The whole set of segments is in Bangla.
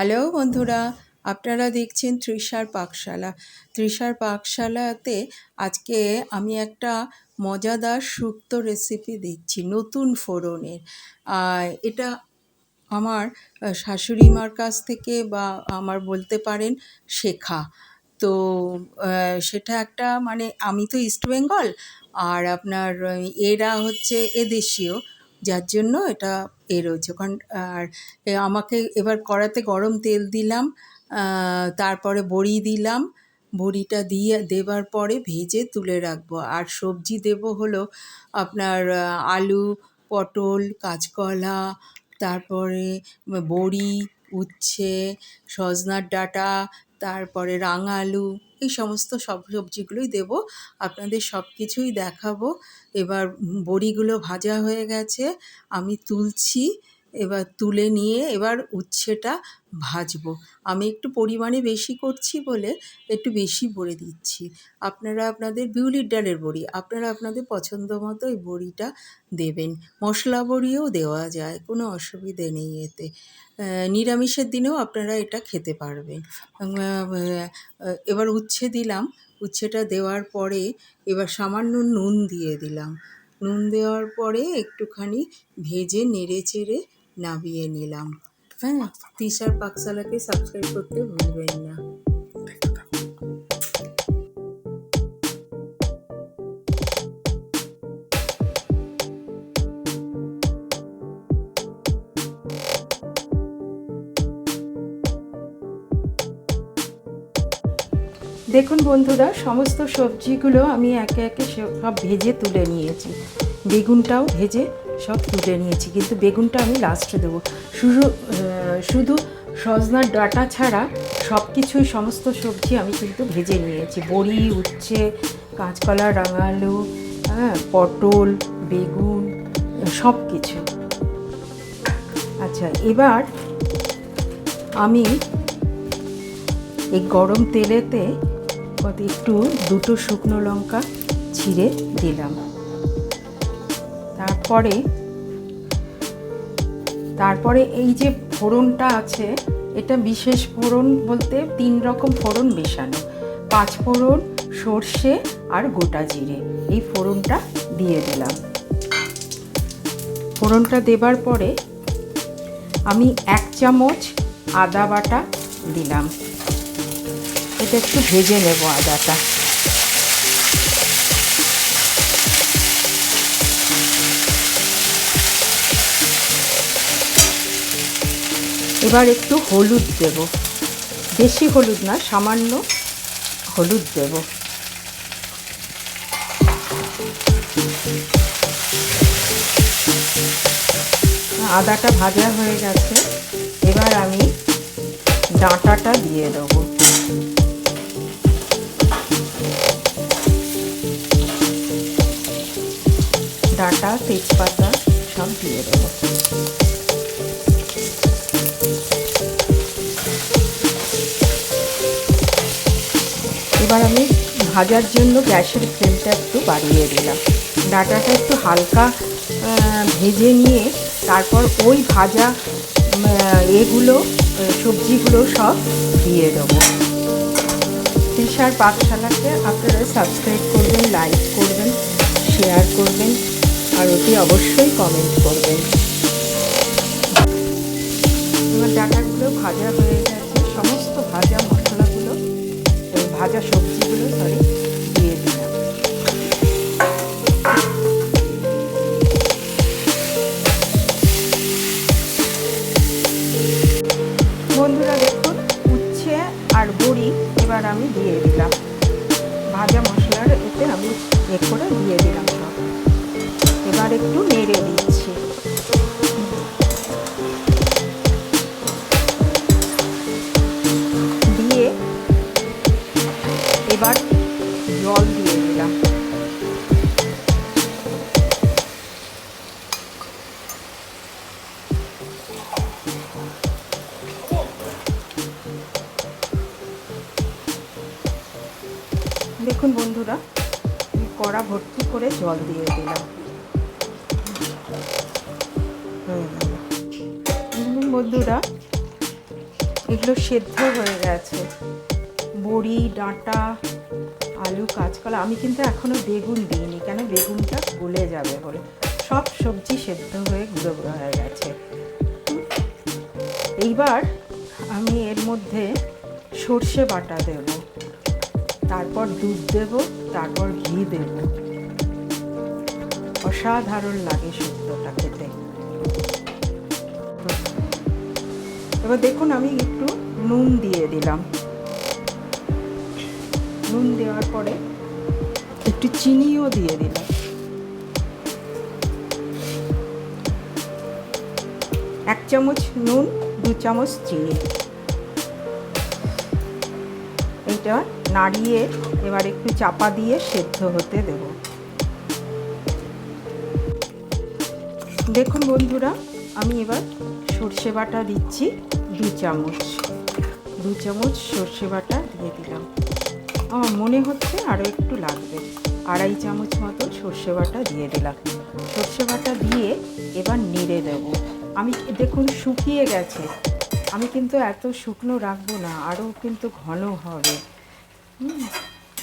হ্যালো বন্ধুরা, আপনারা দেখছেন তৃষার পাকশালা। তৃষার পাকশালাতে আজকে আমি একটা মজাদার শুক্তো রেসিপি দিচ্ছি নতুন ফোড়নের। এটা আমার শাশুড়ি মার কাছ থেকে বা আমার বলতে পারেন শেখা। তো সেটা একটা মানে আমি তো ইস্ট বেঙ্গল আর আপনার এরা হচ্ছে এদেশীয়, যার জন্য এটা রয়েছে ওখান। আর আমাকে এবার কড়াতে গরম তেল দিলাম, তারপরে বড়ি দিলাম, বড়িটা দিয়ে দেবার পরে ভেজে তুলে রাখবো। আর সবজি দেব হলো আপনার আলু, পটল, কাঁচকলা, তারপরে বড়ি, উচ্ছে, সজনার ডাঁটা, তারপরে রাঙা আলু, এই সমস্ত সব সবজিগুলোই দেবো। আপনাদের সব কিছুই দেখাবো। এবার বড়িগুলো ভাজা হয়ে গেছে, আমি তুলছি। এবার তুলে নিয়ে এবার উচ্ছেটা ভাজবো। আমি একটু পরিমাণে বেশি করছি বলে একটু বেশি বড়ি দিচ্ছি। আপনারা আপনাদের বিউলির ডালের বড়ি আপনারা আপনাদের পছন্দ মতো এই বড়িটা দেবেন। মশলা বড়িও দেওয়া যায়, কোনো অসুবিধে নেই এতে। নিরামিষের দিনেও আপনারা এটা খেতে পারবেন। এবার উচ্ছে দিলাম, উচ্ছেটা দেওয়ার পরে এবার সামান্য নুন দিয়ে দিলাম। নুন দেওয়ার পরে একটুখানি ভেজে নেড়ে চেড়ে নামিয়ে নিলাম। হ্যাঁ, তৃষার পাকশালাকে সাবস্ক্রাইব করতে ভুলবেন না। দেখুন বন্ধুরা, সমস্ত সবজিগুলো আমি একে একে সব ভেজে তুলে নিয়েছি। বেগুনটাও ভেজে সব তুলে নিয়েছি, কিন্তু বেগুনটা আমি লাস্টে দেবো। শুধু সজনার ডাঁটা ছাড়া সব কিছুই, সমস্ত সবজি আমি কিন্তু ভেজে নিয়েছি। বড়ি, উচ্ছে, কাঁচকলা, রাঙা আলু, পটল, বেগুন, সব কিছু। আচ্ছা, এবার আমি এই গরম তেলেতে একটু দুটো শুকনো লঙ্কা ছিঁড়ে দিলাম। তারপরে এই যে ফোড়নটা আছে, এটা বিশেষ ফোড়ন বলতে 3 রকম ফোড়ন মেশানো, 5 ফোড়ন, সর্ষে আর গোটা জিরে, এই ফোড়নটা দিয়ে দিলাম। ফোড়নটা দেবার পরে আমি 1 চামচ আদা বাটা দিলাম। এটা একটু ভেজে নেব আদাটা। এবার একটু হলুদ দেব, বেশি হলুদ না, সামান্য হলুদ দেব। আদাটা ভাজা হয়ে গেছে, এবার আমি ডাঁটাটা দিয়ে দেবো। ডাঁটা, তেজপাতা সব দিয়ে দেবো। এবার আমি ভাজার জন্য গ্যাসের ফ্লেমটা একটু বাড়িয়ে দিলাম। ডাঁটাটা একটু হালকা ভেজে নিয়ে তারপর ওই ভাজা সবজিগুলো সব দিয়ে দেবো। তৃষার পাকশালাকে আপনারা সাবস্ক্রাইব করবেন, লাইক করবেন, শেয়ার করবেন আর অতি অবশ্যই কমেন্ট করবেন। এবার ডাঁটাগুলো ভাজা হয়ে গেছে, সমস্ত ভাজা মশলাগুলো, ভাজা সবজিগুলো দিয়ে দিলাম। বন্ধুরা দেখুন, উচ্ছে আর বড়ি এবার আমি দিয়ে দিলাম। ভাজা মশলার এতে আমি করে দিয়ে দিলাম সব। এবার একটু নেড়ে দিচ্ছি। দিয়ে এবার জল দিয়ে দিলাম। দেখুন বন্ধুরা, কড়া ভর্তি করে জল দিয়ে দিলাম। বন্ধুরা, এগুলো সেদ্ধ হয়ে গেছে, বড়ি, ডাঁটা, আলু, কাঁচকলা। আমি কিন্তু এখনও বেগুন দিইনি, কেন বেগুনটা গলে যাবে বলে। সব সবজি সেদ্ধ হয়ে গুঁড়ো গুঁড়ো হয়ে গেছে। এইবার আমি এর মধ্যে সর্ষে বাটা দেব, তারপর দুধ দেব, তারপর ঘি দেব। অসাধারণ লাগে শুক্তোটা খেতে। এবার দেখুন আমি একটু নুন দিয়ে দিলাম। নুন দেওয়ার পরে একটু চিনিও দিয়ে দিলাম। 1 চামচ নুন, 2 চামচ চিনি। এটা নাড়িয়ে এবার একটু চাপা দিয়ে সেদ্ধ হতে দেব। দেখুন বন্ধুরা, আমি এবার সর্ষে বাটা দিচ্ছি 2 চামচ। 2 চামচ সর্ষে বাটা দিয়ে দিলাম। আমার মনে হচ্ছে আরও একটু লাগবে। 2.5 চামচ মতো সর্ষে বাটা দিয়ে দিলাম। সর্ষে বাটা দিয়ে এবার নেড়ে দেব। আমি দেখুন শুকিয়ে গেছে। আমি কিন্তু এত শুকনো রাখবো না, আরও কিন্তু ঘন হবে।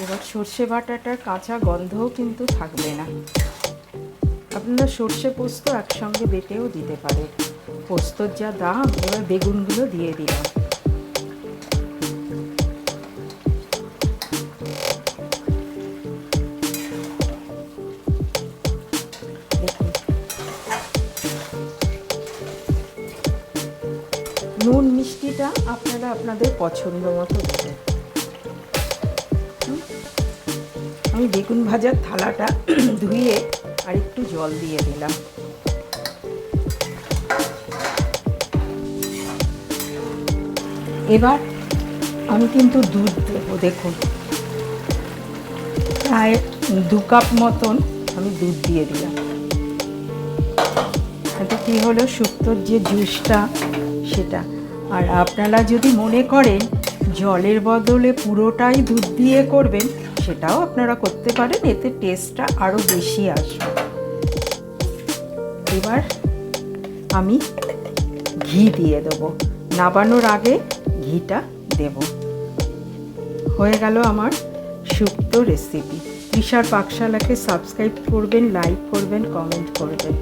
এবার সর্ষে বাটাটার কাঁচা গন্ধও কিন্তু থাকবে না। আপনারা সর্ষে পোস্ত একসঙ্গে বেটেও দিতে পারেন। পোস্তর যা দাম, এবার বেগুনগুলো দিয়ে দিলাম। নুন মিষ্টিটা আপনারা আপনাদের পছন্দ মতো দেবেন। আমি বেগুন ভাজার থালাটা ধুয়ে আর একটু জল দিয়ে দিলাম। এবার আমি কিন্তু দুধ দেবো। দেখুন প্রায় 2 কাপ মতন আমি দুধ দিয়ে দিলাম। এতে কী হলো, শুক্তোর যে জুসটা সেটা। আর আপনারা যদি মনে করেন জলের বদলে পুরোটাই দুধ দিয়ে করবেন, সেটাও আপনারা করতে পারেন, এতে টেস্টটা আরও বেশি আসবে। এবার আমি ঘি দিয়ে দেবো। নাবানোর আগে ঘিটা দেব। হয়ে গেল আমার শুক্তো রেসিপি। তৃষার পাকশালাকে সাবস্ক্রাইব করবেন, লাইক করবেন, কমেন্ট করবেন।